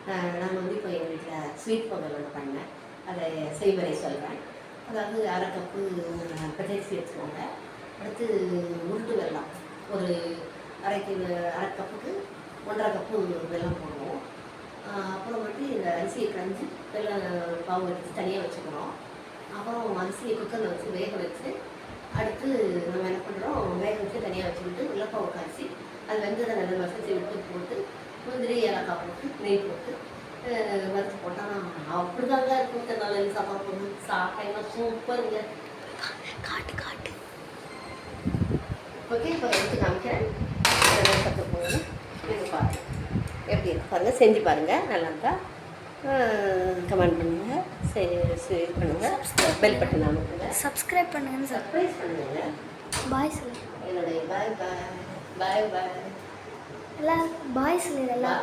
நான் வந்து இப்போ எங்கள் வீட்டில் ஸ்வீட் பொங்கல் ஒன்று பண்ணேன். அதை செய்முறை சொல்கிறேன். அதாவது அரை கப்பு பச்சரிசி வச்சுக்கோங்க. அடுத்து உருட்டு வெல்லம் ஒரு அரை கப்புக்கு 1.5 கப்பு வெல்லம் போடுவோம். அப்புறமேட்டு இந்த அரிசியை கஞ்சி வெல்லம் பாவு வச்சு தனியாக வச்சுக்கிறோம். அப்புறம் அரிசியை குக்கரில் வச்சு வேக வச்சு அடுத்து நம்ம என்ன பண்ணுறோம், வேக வச்சு தனியாக வச்சுக்கிட்டு வெள்ளப்பாவை காய்ச்சி அது வெந்ததை நல்ல மசிச்சு விட்டு போட்டு முந்திரி ஏலக்காய் போட்டு நெய் போட்டு வறுத்து போட்டால் அப்படி தாங்க இருக்கும். நல்ல சாப்பாடு போட்டு சாப்பிட்டா சூப்பருங்க. காட்டு காட்டு ஓகே. இப்போ எடுத்து காமிக்கிறேன். சத்து போகுது இது பாருங்கள் எப்படி இருக்கு பாருங்கள். செஞ்சு பாருங்கள். நல்லா இருந்தால் கமெண்ட் பண்ணுங்கள், ஷேர் பண்ணுங்கள், பெல் பட்டன் அமுக்குங்க, சப்ஸ்கிரைப் பண்ணுங்க, சர்ப்ரைஸ் பண்ணுங்க. பாய் சொல்லு. என்னுடைய பாய் பாய் பாய் பாய் எல்லாம் பாய் சொல்லு. எல்லாம்